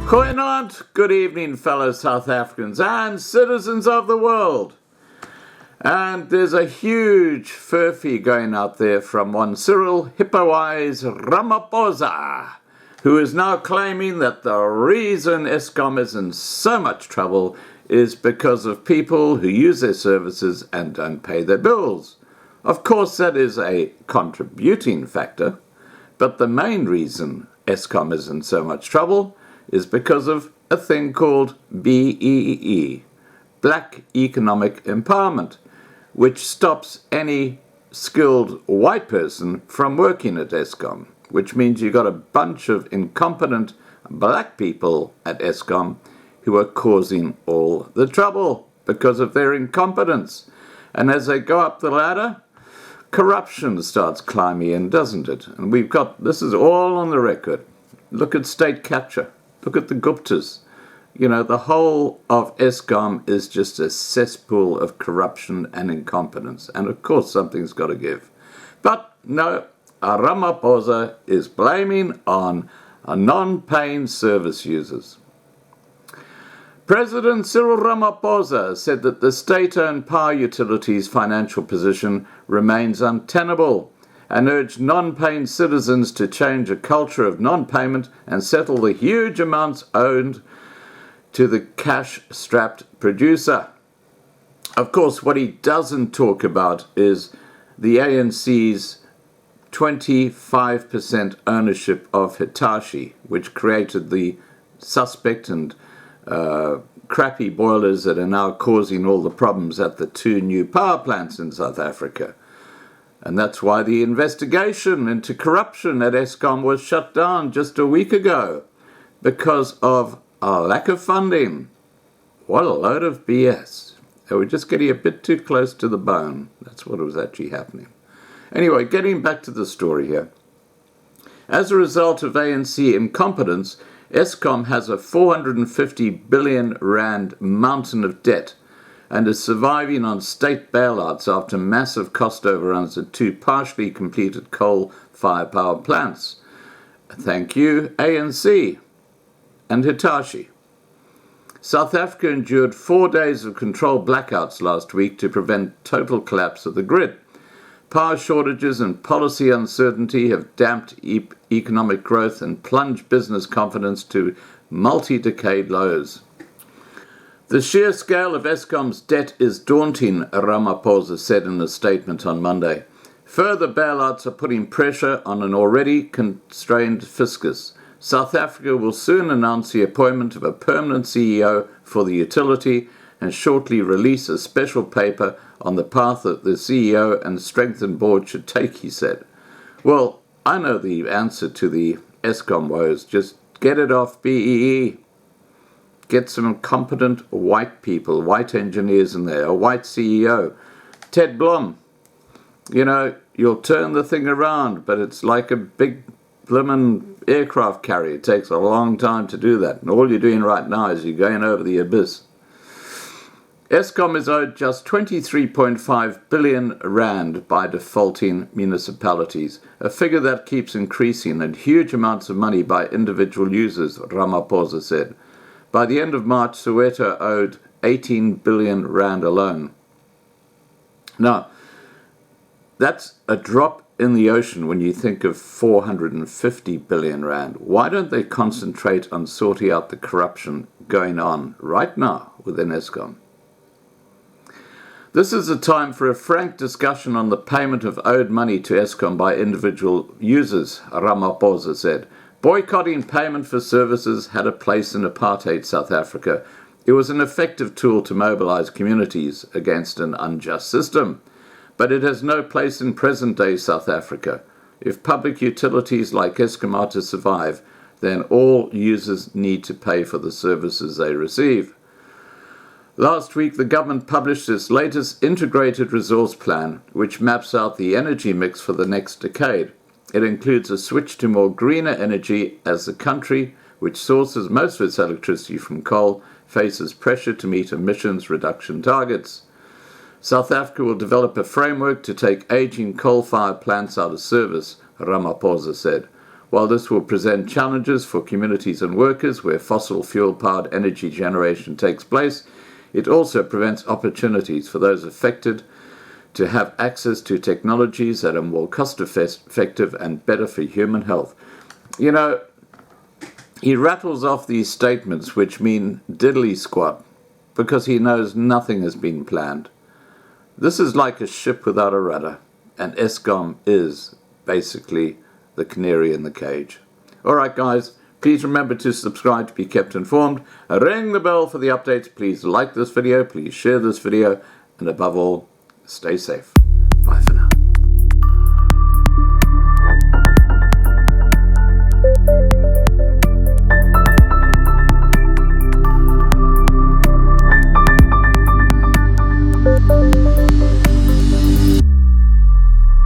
Goeienaand, good evening, fellow South Africans and citizens of the world. And there's a huge furphy going out there from one Cyril Hippoeyes Ramaphosa, who is now claiming that the reason Eskom is in so much trouble is because of people who use their services and don't pay their bills. Of course, that is a contributing factor, but the main reason Eskom is in so much trouble is because of a thing called BEE, Black Economic Empowerment, which stops any skilled white person from working at Eskom, which means you've got a bunch of incompetent black people at Eskom who are causing all the trouble because of their incompetence. And as they go up the ladder, corruption starts climbing in, doesn't it? And this is all on the record. Look at state capture. Look at the Guptas. You know, the whole of Eskom is just a cesspool of corruption and incompetence. And of course, something's got to give. But no, Ramaphosa is blaming on non-paying service users. President Cyril Ramaphosa said that the state-owned power utilities' financial position remains untenable and urged non-paying citizens to change a culture of non-payment and settle the huge amounts owed to the cash-strapped producer. Of course, what he doesn't talk about is the ANC's 25% ownership of Hitachi, which created the suspect and crappy boilers that are now causing all the problems at the two new power plants in South Africa. And that's why the investigation into corruption at Eskom was shut down just a week ago, because of a lack of funding. What a load of BS. They were just getting a bit too close to the bone. That's what was actually happening. Anyway, getting back to the story here. As a result of ANC incompetence, Eskom has a 450 billion rand mountain of debt and is surviving on state bailouts after massive cost overruns at two partially completed coal-fired power plants. Thank you, ANC and Hitachi. South Africa endured 4 days of controlled blackouts last week to prevent total collapse of the grid. Power shortages and policy uncertainty have damped economic growth and plunged business confidence to multi-decade lows. The sheer scale of Eskom's debt is daunting, Ramaphosa said in a statement on Monday. Further bailouts are putting pressure on an already constrained fiscus. South Africa will soon announce the appointment of a permanent CEO for the utility and shortly release a special paper on the path that the CEO and strengthened board should take, he said. Well, I know the answer to the Eskom woes. Just get it off BEE. Get some competent white people, white engineers in there, a white CEO. Ted Blom, you know, you'll turn the thing around, but it's like a big blimmin' aircraft carrier. It takes a long time to do that. And all you're doing right now is you're going over the abyss. Eskom is owed just 23.5 billion rand by defaulting municipalities, a figure that keeps increasing, and huge amounts of money by individual users, Ramaphosa said. By the end of March, Soweto owed 18 billion rand alone. Now, that's a drop in the ocean when you think of 450 billion rand. Why don't they concentrate on sorting out the corruption going on right now within Eskom? This is a time for a frank discussion on the payment of owed money to Eskom by individual users, Ramaphosa said. Boycotting payment for services had a place in apartheid South Africa. It was an effective tool to mobilize communities against an unjust system. But it has no place in present-day South Africa. If public utilities like Eskom are to survive, then all users need to pay for the services they receive. Last week, the government published its latest integrated resource plan, which maps out the energy mix for the next decade. It includes a switch to more greener energy as the country, which sources most of its electricity from coal, faces pressure to meet emissions reduction targets. South Africa will develop a framework to take aging coal-fired plants out of service, Ramaphosa said. While this will present challenges for communities and workers where fossil fuel-powered energy generation takes place, it also presents opportunities for those affected to have access to technologies that are more cost-effective and better for human health. You know, he rattles off these statements which mean diddly squat because he knows nothing has been planned. This is like a ship without a rudder, and Eskom is basically the canary in the cage. Alright guys, please remember to subscribe to be kept informed. Ring the bell for the updates. Please like this video, please share this video, and above all, stay safe.